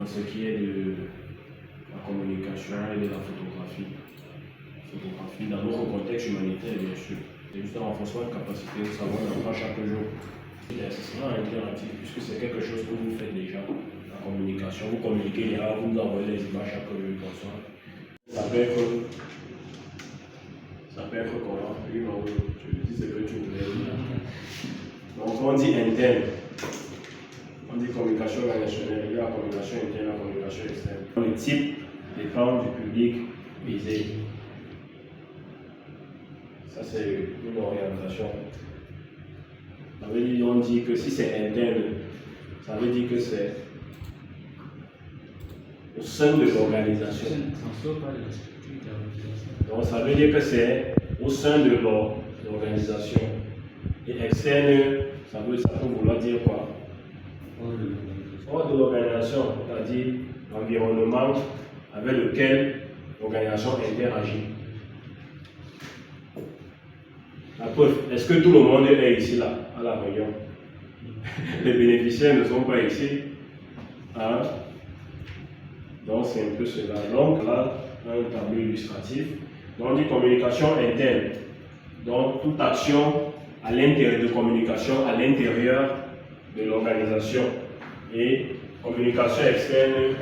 Ce qui est de la communication et de la photographie. Dans notre contexte humanitaire, bien sûr. C'est juste un renforcement de capacité de savoir d'apprendre chaque jour. C'est interactif puisque c'est quelque chose que vous faites déjà. La communication, vous communiquez déjà, vous nous envoyez les images chaque jour comme ça. Ça peut être comment? Oui, non, je dis ce que tu voulais dire. Donc on dit interne. On dit communication relationnelle, il y a la communication interne, la communication externe. Le type dépend du public visé. Ça, c'est une orientation. Ça veut dire, on dit que si c'est interne, ça veut dire que c'est au sein de l'organisation. Donc, ça veut dire que c'est au sein de l'organisation. Et externe, ça peut vouloir dire quoi? Hors de l'organisation, c'est-à-dire l'environnement avec lequel l'organisation interagit. La preuve, est-ce que tout le monde est ici, là, à la réunion? Les bénéficiaires ne sont pas ici. Hein? Donc, c'est un peu cela. Donc, là, un tableau illustratif. Donc, on dit communication interne. Donc, toute action à l'intérieur de communication à l'intérieur de l'organisation. Et communication externe,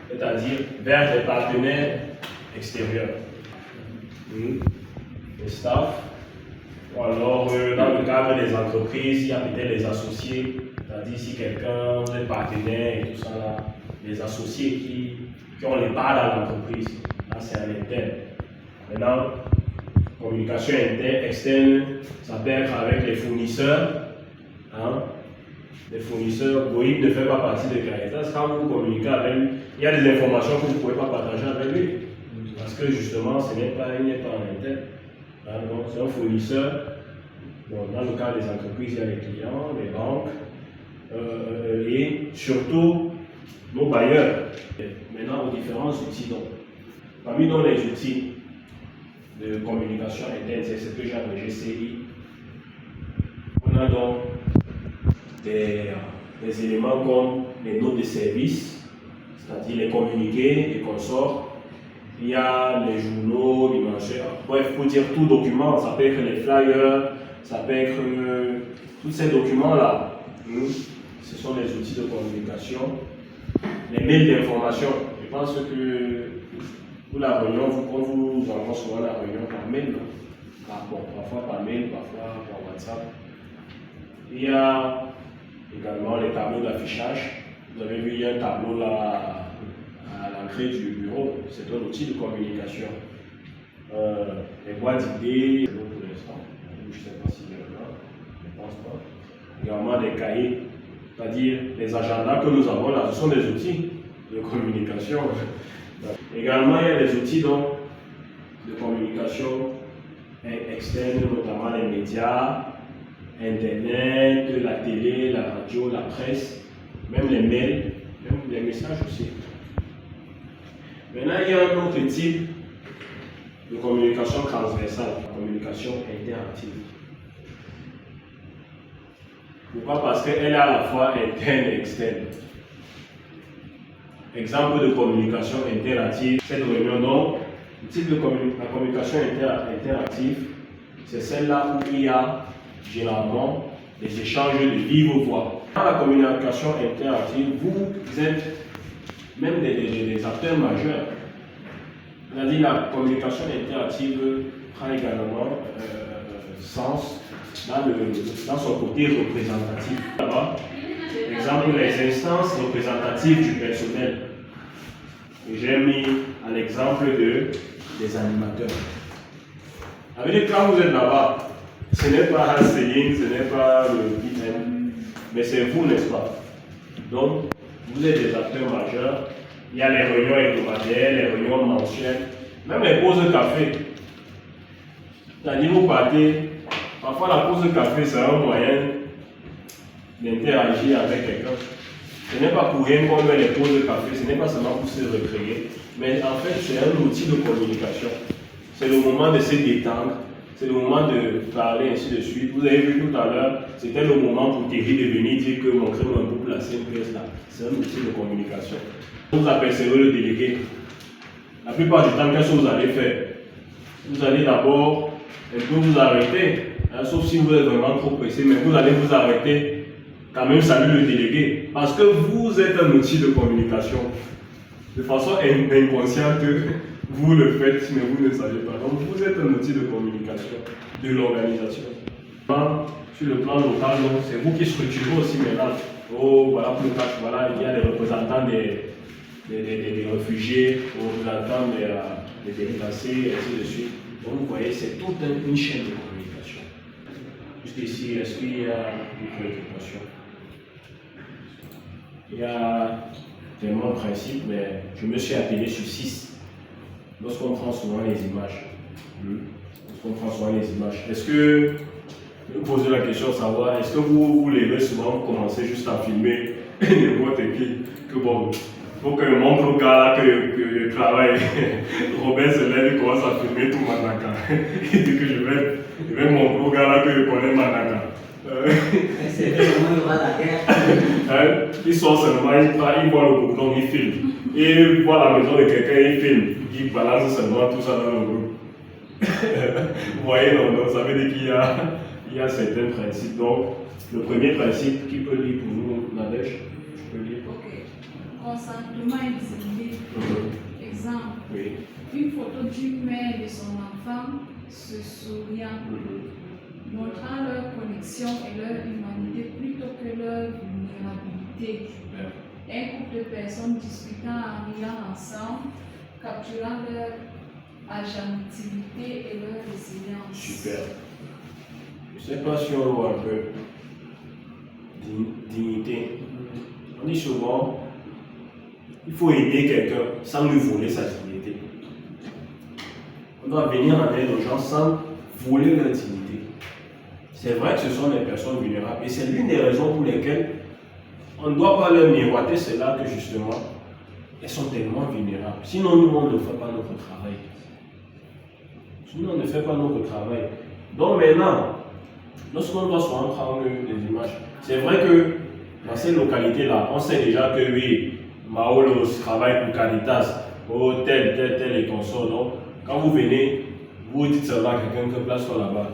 c'est-à-dire vers les partenaires extérieurs. Le staff. Ou alors, dans le cadre des entreprises, il y a peut-être les associés, c'est-à-dire si quelqu'un est partenaire et tout ça, là, les associés qui ont les parts dans l'entreprise. Là, c'est en interne. Maintenant, communication interne, externe, ça peut être avec les fournisseurs. Hein? Les fournisseurs, Boïb ne fait pas partie de Caritas. Quand vous communiquez avec lui, il y a des informations que vous ne pouvez pas partager avec lui. Parce que justement, il n'est pas en interne. Donc, c'est un fournisseur. Donc, dans le cas des entreprises, il y a les clients, les banques et surtout nos bailleurs. Maintenant, aux différents outils. Donc, parmi nous, les outils de communication interne, c'est ce que j'ai appelé GCI. On a donc des éléments comme les notes de service, c'est-à-dire les communiqués, les consorts. Il y a les journaux, les marchés, bref, pour dire tout document, ça peut être les flyers, ça peut être tous ces documents-là. Ce sont les outils de communication. Les mails d'information, je pense que pour la réunion, on vous envoie souvent la réunion par mail, parfois par mail, parfois par WhatsApp. Il y a également les tableaux d'affichage. Vous avez vu, il y a un tableau là à l'entrée du bureau, c'est un outil de communication. Les boîtes d'idées, pour l'instant, je ne sais pas s'il y en a, je ne pense pas. Également des cahiers, c'est-à-dire les agendas que nous avons là, ce sont des outils de communication. Également, il y a des outils donc, de communication externe, notamment les médias, Internet, la télé, la radio, la presse, même les mails, même les messages aussi. Maintenant, il y a un autre type de communication transversale, la communication interactive. Pourquoi? Parce qu'elle est à la fois interne et externe. Exemple de communication interactive, cette réunion, donc, le type de la communication interactive, c'est celle-là où il y a généralement des échanges de vive voix. Dans la communication interactive, vous êtes même des acteurs majeurs. C'est-à-dire la communication interactive prend également sens dans son côté représentatif. Là-bas, exemple, les instances représentatives du personnel. J'ai mis à l'exemple des animateurs. Ça veut dire que quand vous êtes là-bas, ce n'est pas Céline, ce n'est pas le BIM, mais c'est vous, n'est-ce pas? Donc, vous êtes des acteurs majeurs. Il y a les réunions hebdomadaires, les réunions mensuelles, même les pauses de café. C'est-à-dire, vous partez, parfois la pause de café, c'est un moyen d'interagir avec quelqu'un. Ce n'est pas pour rien qu'on met les pauses de café, ce n'est pas seulement pour se recréer, mais en fait, c'est un outil de communication. C'est le moment de se détendre, c'est le moment de parler, ainsi de suite. Vous avez vu tout à l'heure, c'était le moment pour Thierry de venir dire que montrer un groupe la CMPS là, c'est un outil de communication. Vous apercevez le délégué. La plupart du temps, qu'est-ce que vous allez faire? Vous allez d'abord un peu vous arrêter, hein, sauf si vous êtes vraiment trop pressé, mais vous allez vous arrêter, quand même saluer le délégué, parce que vous êtes un outil de communication. De façon inconsciente, vous le faites, mais vous ne savez pas. Donc vous êtes un outil de communication de l'organisation. Sur le plan local, c'est vous qui structurez aussi maintenant. Oh, voilà pour le cas, voilà, il y a les représentants des réfugiés, les représentants des déplacés, et ainsi de suite. Donc vous voyez, c'est toute une chaîne de communication. Jusqu'ici, est-ce qu'il y a une préoccupation? Il y a tellement de principes, mais je me suis appelé sur 6. Lorsqu'on prend souvent les images, est-ce que, vous posez la question de savoir, est-ce que vous levez souvent, vous commencez juste à filmer n'importe qui, que bon, il faut que je montre au gars là que je travaille. Robert se lève, il commence à filmer tout Manaka. Il dit que je vais montrer au gars là que je connais Manaka. C'est vraiment il va la guerre. Il sort seulement, il voit le bouton, il filme. Il voit la maison de quelqu'un, il filme. Il balance seulement tout ça dans le groupe. Vous voyez, donc, ça veut dire qu'il y a certains principes. Donc, le premier principe, qui peut lire pour nous, Nadège? Je peux lire. Ok. Consentement exilé. Exemple. Oui. Une photo d'une mère et de son enfant se souriant, montrant leur connexion et leur humanité plutôt que leur vulnérabilité. Super. Un couple de personnes discutant en riant ensemble, capturant leur agentivité et leur résilience. Super. Je ne sais pas si on voit un peu dignité. On dit souvent, il faut aider quelqu'un sans lui voler sa dignité. On doit venir en aide aux gens sans voler leur dignité. C'est vrai que ce sont des personnes vulnérables et c'est l'une des raisons pour lesquelles on ne doit pas leur miroiter cela que justement, elles sont tellement vulnérables. Sinon, nous, on ne fait pas notre travail. Sinon, on ne fait pas notre travail. Donc maintenant, lorsqu'on doit souvent prendre des images, c'est vrai que dans ces localités-là, on sait déjà que oui, Maolo travaille pour Caritas, oh, tel et consort. Donc, quand vous venez, vous dites seulement à quelqu'un que place-toi là-bas.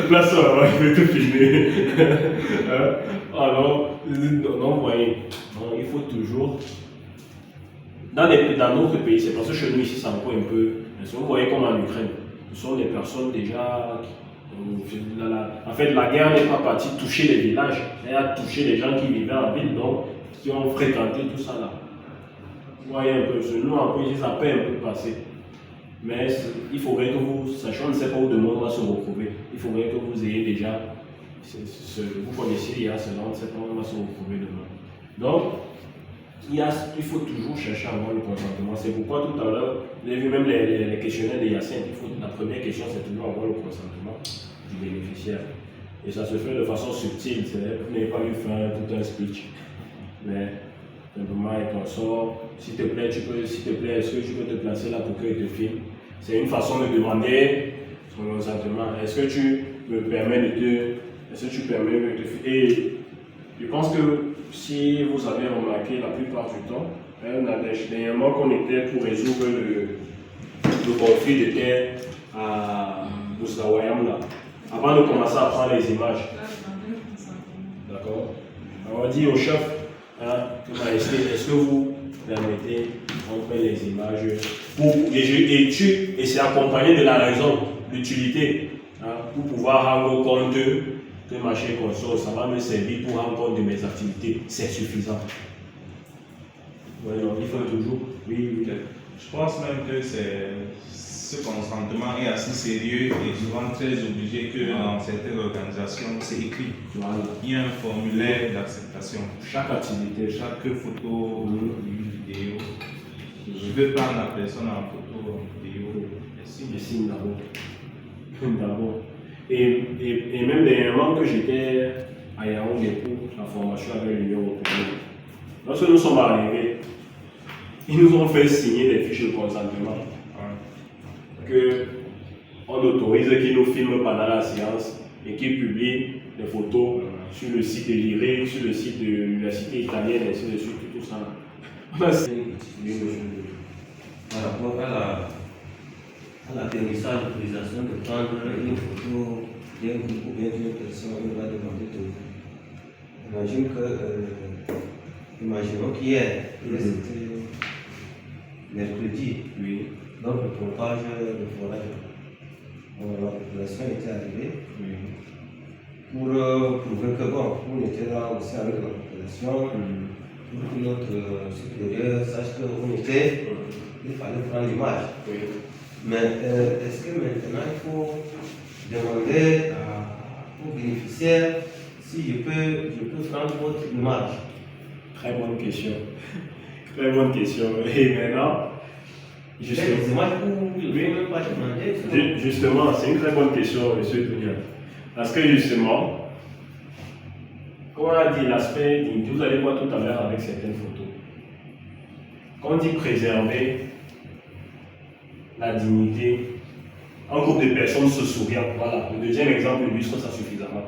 Place-toi là-bas, je vais te filmer. Alors, donc, vous voyez, donc, il faut toujours. Dans d'autres pays, c'est parce que chez nous ici, c'est encore un peu. Vous voyez comme en Ukraine, ce sont des personnes déjà. En fait, la guerre n'est pas partie toucher les villages, elle a touché les gens qui vivaient en ville, donc qui ont fréquenté tout ça là. Vous voyez un peu, nous en Poésie, ça peut un peu passer. Mais il faudrait que vous sachiez, on ne sait pas où demain on va se retrouver. Il faudrait que vous ayez déjà, vous connaissiez il y a cela, on ne sait pas où on va se retrouver demain. Donc, il faut toujours chercher à avoir le consentement. C'est pourquoi tout à l'heure, vous avez vu même les questionnaires de Yacine, la première question c'est toujours avoir le consentement du bénéficiaire. Et ça se fait de façon subtile, vous n'avez pas lui faire tout un speech. Mais simplement et consort, s'il te plaît, est-ce que tu peux te placer là pour que je te filme? C'est une façon de demander son consentement. Est-ce que tu me permets de te filmer? Et je pense que si vous avez remarqué la plupart du temps, dernièrement qu'on était pour résoudre le conflit de terre à Boussaouayam là, avant de commencer à prendre les images. D'accord? Alors on dit au chef, est-ce que vous permettez qu'on prenne les images et c'est accompagné de la raison, l'utilité, pour pouvoir rendre compte que machin console, ça va me servir pour rendre compte de mes activités, c'est suffisant. Ouais, donc il faut toujours. Oui. Je pense même que ce consentement est assez sérieux et souvent très obligé que dans certaines organisations, c'est écrit. Voilà. Il y a un formulaire d'acceptation. Chaque activité, Chaque photo, vidéo. Je veux prendre la personne en photo, en vidéo. je signe d'abord. Et même dernièrement que j'étais à Yaoundé pour la formation avec l'Union européenne, lorsque nous sommes arrivés, ils nous ont fait signer des fiches de consentement. Que on autorise qu'ils nous filment pendant la séance et qu'ils publient les photos sur le site de l'IRE, sur le site de l'université italienne, et ainsi de suite, tout ça. Par rapport à l'atterrissage, l'utilisation de prendre une photo d'un groupe ou bien d'une personne, on va demander de. Imaginons qu'hier, c'était mercredi, Oui. donc le pompage, le forage, la population était arrivée pour prouver que bon, on était là aussi avec la population, pour que notre supérieur sache qu'on était, il fallait prendre l'image. Oui. Mais est-ce que maintenant il faut demander aux bénéficiaires si je peux prendre votre image? Très bonne question. Très bonne question. Et maintenant, Justement, justement, c'est une très bonne question, M. Tounia. Parce que justement, comme on a dit l'aspect dignité, vous allez voir tout à l'heure avec certaines photos. Quand on dit préserver la dignité, un groupe de personnes se souriant, voilà, le deuxième exemple illustre ça suffisamment.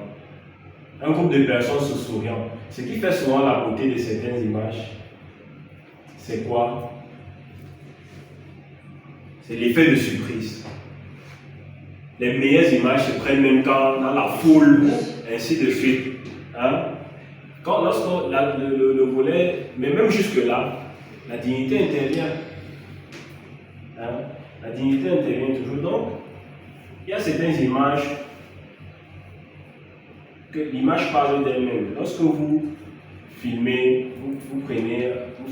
Un groupe de personnes se souriant. Ce qui fait souvent la beauté de certaines images, c'est quoi? C'est l'effet de surprise. Les meilleures images se prennent même quand dans la foule, ainsi de suite. Hein? Lorsque le volet, mais même jusque-là, la dignité intervient. Hein? La dignité intervient toujours. Donc, il y a certaines images que l'image parle d'elle-même. Lorsque vous filmez, vous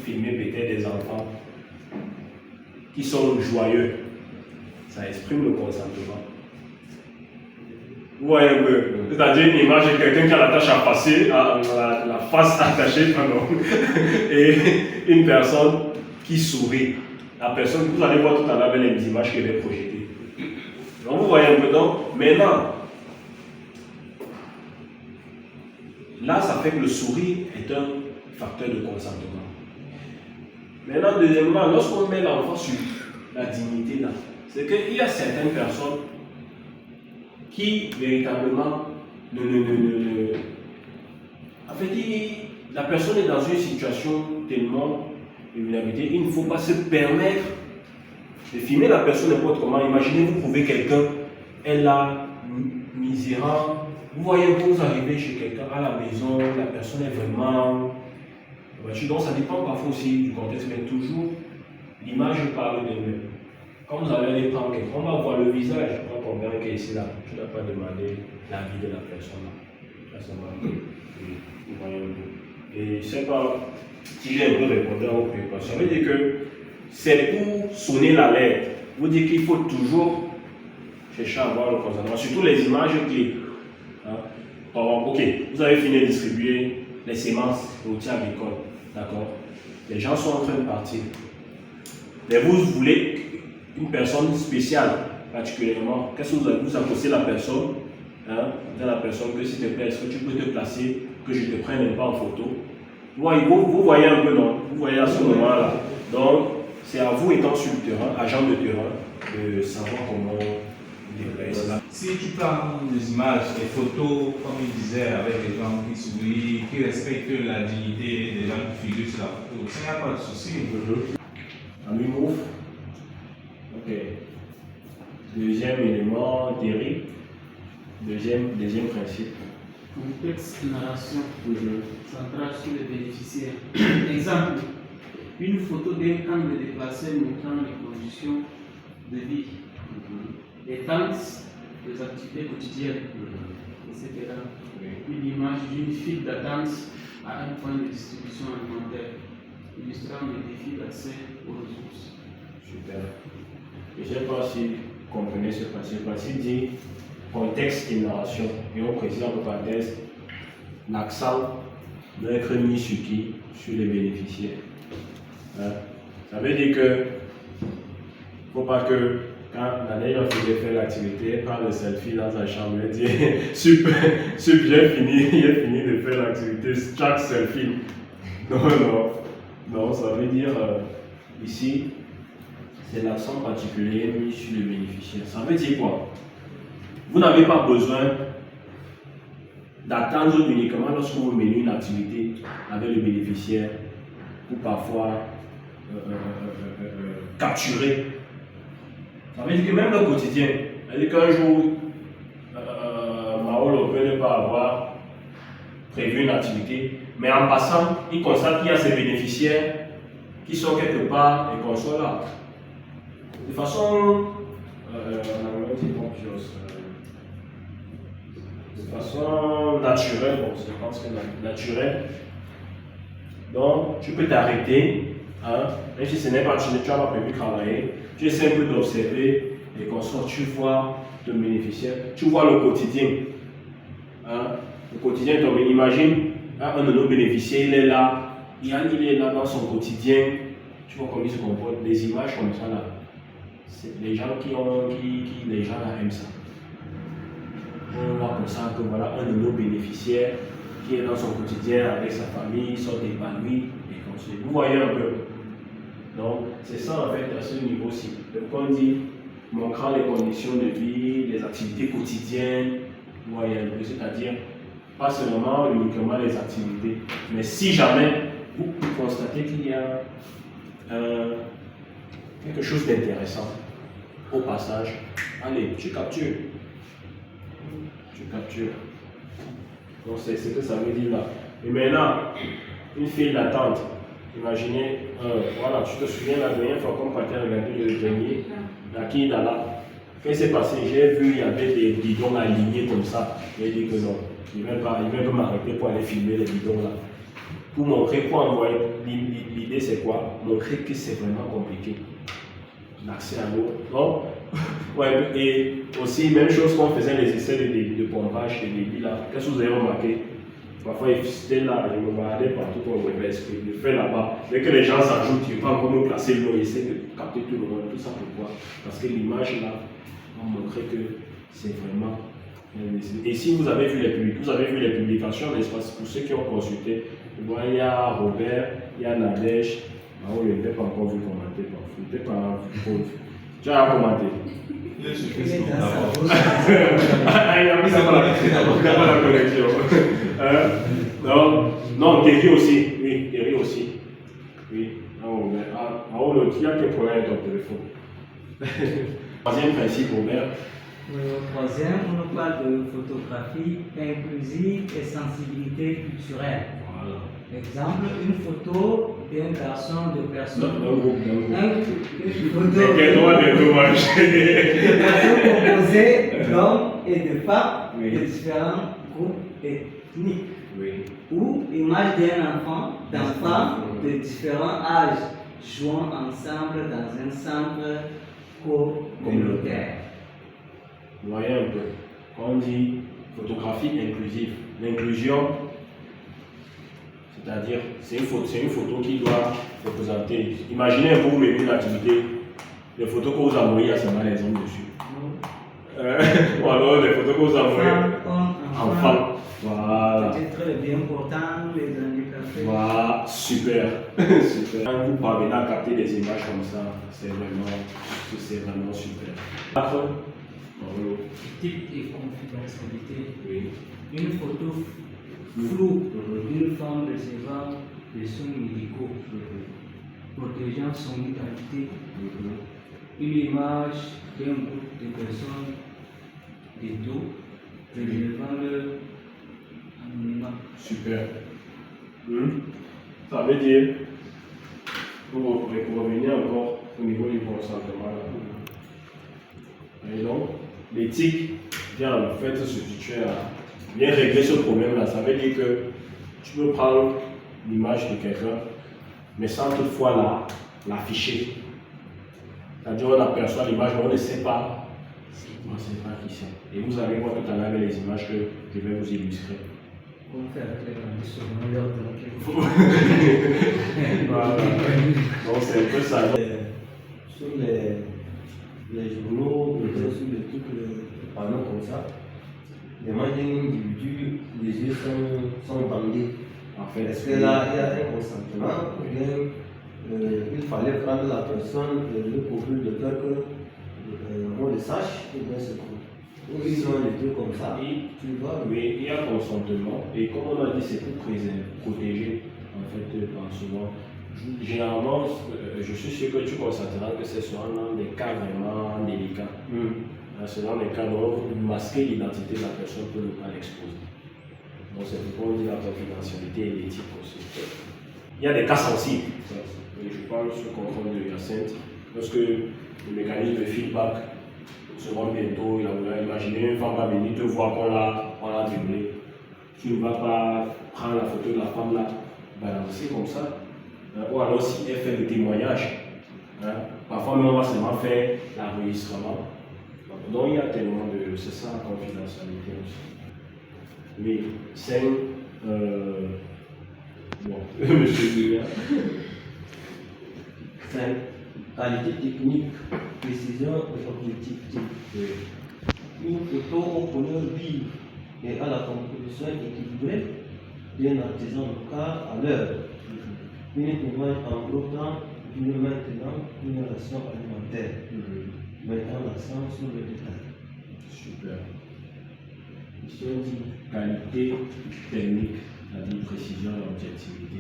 filmez peut-être des enfants qui sont joyeux, ça exprime le consentement. Vous voyez un peu, c'est-à-dire une image de quelqu'un qui a la tâche à passer, la face attachée, pardon, et une personne qui sourit. La personne, vous allez voir tout à l'heure les images qu'elle est projetée. Donc vous voyez un peu, donc maintenant, là ça fait que le sourire est un facteur de consentement. Maintenant, deuxièmement, lorsqu'on met l'enfant sur la dignité là, c'est qu'il y a certaines personnes qui véritablement en fait, la personne est dans une situation tellement de vulnérabilité, il ne faut pas se permettre de filmer la personne n'importe comment. Imaginez, vous trouvez quelqu'un, elle a misérable, vous voyez que vous arrivez chez quelqu'un à la maison, la personne est vraiment. Donc ça dépend parfois aussi du contexte, mais toujours l'image parle d'elle-même. Quand vous allez aller prendre quelqu'un, on va voir le visage, on va comprendre qu'il est ici là. Tu n'as pas demandé l'avis de la personne là. Là, ça va. Vous voyez un peu. Et je ne sais pas si j'ai un peu répondu à vos préoccupations. Ça veut dire que c'est pour sonner l'alerte. Vous dites qu'il faut toujours chercher à avoir le consentement, surtout les images clés. Hein? Ok, vous avez fini de distribuer les semences aux outils agricoles. D'accord? Les gens sont en train de partir. Mais vous voulez une personne spéciale, particulièrement. Qu'est-ce que vous accostez la personne? Hein? Vous la personne que s'il te plaît, est-ce que tu peux te placer, que je te prenne un pas en photo? Vous voyez un peu, non? Vous voyez à ce moment-là. Donc, c'est à vous, étant sur le terrain, agent de terrain, de savoir comment déployer cela. Si tu prends des images, des photos, comme il disait, avec des gens qui sourient, qui respectent la dignité des gens qui figurent sur la photo, ça n'y a pas de souci. Un humour. Ok. Deuxième élément, Derrick. Deuxième principe. Contexte narration centrale sur les bénéficiaires. Exemple, une photo d'un camp de déplacés montrant les conditions de vie, les tentes, les activités quotidiennes, etc. Une image d'une file d'attente à un point de distribution alimentaire, illustrant les défis d'accès aux ressources. Super. Je ne sais pas si vous comprenez ce principe. Le principe dit contexte et narration. Et on précise en parenthèse, l'accent doit être mis sur qui? Sur les bénéficiaires. Hein? Ça veut dire que il ne faut pas que quand la lèvre faisait faire l'activité, elle prend le selfie dans sa chambre et dit super, j'ai fini de faire l'activité, chaque selfie. Non, ça veut dire ici, c'est l'accent particulier mis sur le bénéficiaire. Ça veut dire quoi? Vous n'avez pas besoin d'attendre uniquement lorsque vous menez une activité avec le bénéficiaire pour parfois capturer. Ça veut dire que même le quotidien, c'est-à-dire qu'un jour, Mao peut ne pas avoir prévu une activité, mais en passant, il constate qu'il y a ses bénéficiaires qui sont quelque part et qu'on soit là. De façon, de façon naturelle, bon, je pense que naturelle. Donc, tu peux t'arrêter, hein, même si ce n'est pas, tu n'as pas prévu travailler, tu essaies un peu d'observer et qu'on soit, tu vois ton bénéficiaire, tu vois le quotidien. Hein, le quotidien, imagine, un de nos bénéficiaires, il est là, il est là dans son quotidien, tu vois comment il se comporte, des images comme ça là. C'est les gens les gens là aiment ça. On voit comme ça que voilà un de nos bénéficiaires qui est dans son quotidien avec sa famille, sont épanouis et construits. Vous voyez un peu. Donc c'est ça en fait à ce niveau-ci. Donc on dit montrant les conditions de vie, les activités quotidiennes, vous voyez un peu, c'est-à-dire pas seulement uniquement les activités, mais si jamais vous constatez qu'il y a quelque chose d'intéressant au passage, allez, tu captures. Tu captures. Donc c'est ce que ça veut dire là. Et maintenant, une file d'attente. Imaginez, voilà, tu te souviens la dernière fois qu'on partait regarder le dernier, la Kidala. Qu'est-ce qui s'est passé? J'ai vu, il y avait des bidons alignés comme ça. J'ai dit que non, il ne va pas m'arrêter pour aller filmer les bidons là. Pour montrer quoi envoyer. L'idée c'est quoi? Montrer que c'est vraiment compliqué. L'accès à l'eau. Donc, ouais, et aussi, même chose qu'on faisait les essais de pompage des débits là. Qu'est-ce que vous avez remarqué? Parfois, c'était là, je me baladais partout pour le le fait là-bas. Dès que les gens s'ajoutent, ils vont encore nous placer l'eau, ils essaient de capter tout le monde. Tout ça pourquoi? Parce que l'image là va montrer que c'est vraiment. Et si vous avez vu les publications, n'est-ce pas? Pour ceux qui ont consulté, il y a Robert, il y a Nadège. Je n'ai pas encore vu commenter, je n'ai pas vu. Tu as commenté. Il est sur Facebook d'abord. Il a mis ça dans la connexion. Non, Terry aussi. Oui, Terry aussi. Oui. Il y a quel problème avec ton téléphone? Troisième principe, Robert. Troisième, on nous parle de photographie inclusive et sensibilité culturelle. Voilà. Exemple, une photo d'un garçon, de personnes. Une photo. De personnes composées d'hommes et de femmes de différents groupes ethniques. Oui. Ou image d'enfants de différents âges jouant ensemble dans un centre communautaire. Vous voyez un peu, quand on dit photographie inclusive, l'inclusion, c'est-à-dire c'est une photo qui doit représenter. Imaginez un peu, vous mettez une activité, les photos que vous envoyez à seulement les hommes dessus. Ou alors les photos que vous envoyez enfants. Voilà. Peut-être bien portant, les handicapés. Voilà, super. Super. Quand vous parvenez à capter des images comme ça, c'est vraiment super. Type et confidentialité. Oui. Une photo floue d'une femme recevant des soins médicaux, protégeant son identité. Une image d'un groupe de personnes de dos, préservant leur anonymat. Super. Ça veut dire, pour revenir encore au niveau du consentement, et donc, l'éthique vient en fait se situer à bien régler ce problème-là. Ça veut dire que tu peux prendre l'image de quelqu'un, mais sans toutefois l'afficher. C'est-à-dire on aperçoit l'image, mais on ne sait pas qui c'est. Et vous allez voir tout à l'heure avec les images que je vais vous illustrer. Comment faire avec les grands secondaires Voilà. Donc c'est un peu ça. Sur les journaux, sur les trucs, les panneaux comme ça, demande d'un individu, les yeux sont bandés. En fait, Est-ce que là, il y a un consentement ou bien il fallait prendre la personne, le couvrir de peur qu'on le sache ou bien c'est quoi? Où ils ont les deux comme ça. Et, Tu vois, oui, il y a consentement. Et comme on a dit, c'est pour protéger, en fait, par souvent. Généralement, je suis sûr que tu constateras que c'est souvent dans des cas vraiment délicats. C'est dans des cas où masquer l'identité de la personne pour ne pas l'exposer. Donc c'est pourquoi on dit la confidentialité et l'éthique aussi. Il y a des cas sensibles. Et je parle sur le contrôle de Hyacinthe. Lorsque le mécanisme de feedback seront bientôt élaboré, imaginez une femme va venir te voir qu'on l'a violée. Tu ne vas pas prendre la photo de la femme là, balancer comme ça. Ou alors si elle fait le témoignage. Parfois même on va seulement faire l'enregistrement. Donc il y a tellement de... C'est ça la confidentialité aussi. Oui, 5. Bon, monsieur Guilla. 5. Qualité technique, précision et objectivité. Une photo aux couleurs vives et à la composition équilibrée d'un artisan local à l'heure. Une image englobant une maintenant une relation alimentaire, mettant l'accent sur le détail. Super. Ici on dit qualité technique, c'est-à-dire précision et objectivité.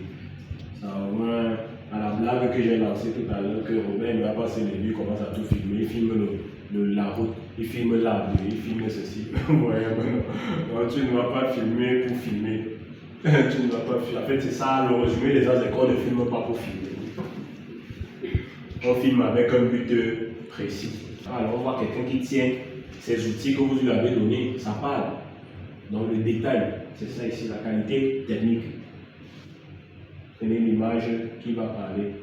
Ça rejoint à la blague que j'ai lancée tout à l'heure que Robert ne va pas se lever, il commence à tout filmer. Il filme la route, il filme l'arbre, il filme ceci. Ouais, non, tu ne vas pas filmer pour filmer. Tu ne vas pas filmer. En fait, c'est ça le résumé, les gens écoles ne filment pas pour filmer. On filme avec un but précis. Alors on voit quelqu'un qui tient ces outils que vous lui avez donnés, ça parle. Donc le détail, c'est ça ici, la qualité technique. Prenez l'image qui va parler.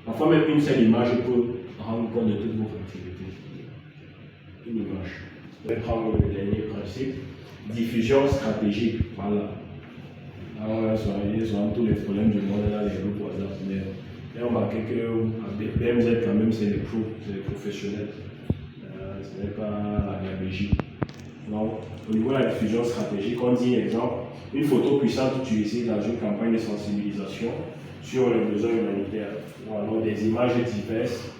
Parfois même une seule image peut rendre compte de toutes vos activités. Une image. Je vais prendre le dernier principe. Diffusion stratégique. Voilà. Alors, souvent tous les problèmes du monde là, les groupes WhatsApp. Mais on remarque que BMZ quand même c'est les pros, c'est les professionnels. Ce n'est pas la Belgique. Donc, au niveau de la diffusion stratégique, on dit exemple, une photo puissante utilisée dans une campagne de sensibilisation sur les besoins humanitaires, ou alors des images diverses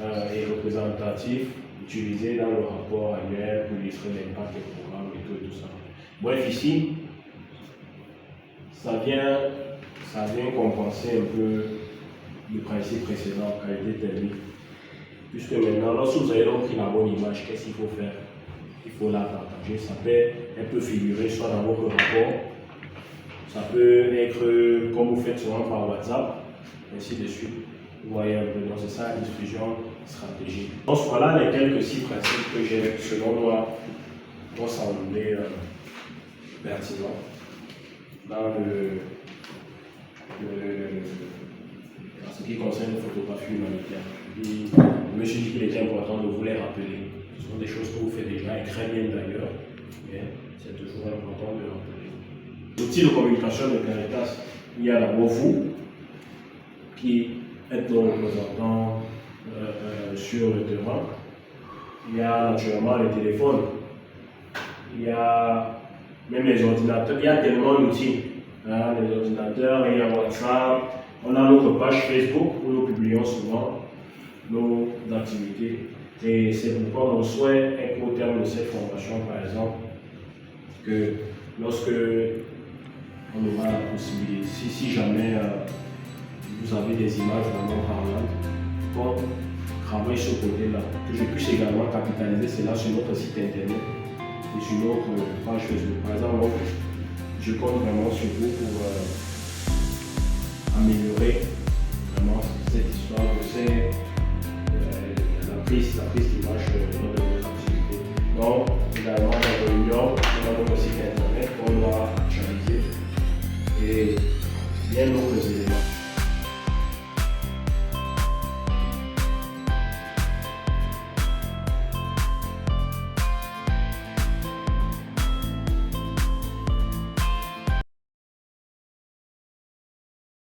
et représentatives utilisées dans le rapport annuel pour illustrer l'impact des programmes et tout ça. Bref, ici, ça vient compenser un peu le principe précédent, qualité technique. Puisque maintenant, lorsque vous avez donc pris la bonne image, qu'est-ce qu'il faut faire? Il faut la partager. Elle peut figurer soit dans votre rapport, ça peut être comme vous faites souvent par WhatsApp, ainsi de suite. Vous voyez un peu, donc c'est ça la diffusion stratégique. Donc voilà les quelques 6 principes que j'ai, selon moi, vont sembler pertinents dans en ce qui concerne la photographie humanitaire. Je me suis dit qu'il était important de vous les rappeler. Ce sont des choses que vous faites déjà et très bien d'ailleurs, mais c'est toujours important de rappeler. L'outil de communication de Caritas, il y a d'abord vous qui êtes nos représentants sur le terrain. Il y a naturellement les téléphones, il y a même les ordinateurs, il y a tellement d'outils. Les ordinateurs, il y a WhatsApp, on a notre page Facebook où nous publions souvent nos activités. Et c'est pourquoi mon souhait est qu'au terme de cette formation, par exemple, que lorsque on aura la possibilité, si jamais vous avez des images vraiment parlantes, qu'on travaille sur ce côté-là, que je puisse également capitaliser cela sur notre site internet et sur notre page Facebook. Par exemple, je compte vraiment sur vous pour améliorer vraiment cette histoire de la prise d'image de notre activité. Donc, également, la réunion, on a notre site internet qu'on doit actualiser et bien d'autres éléments.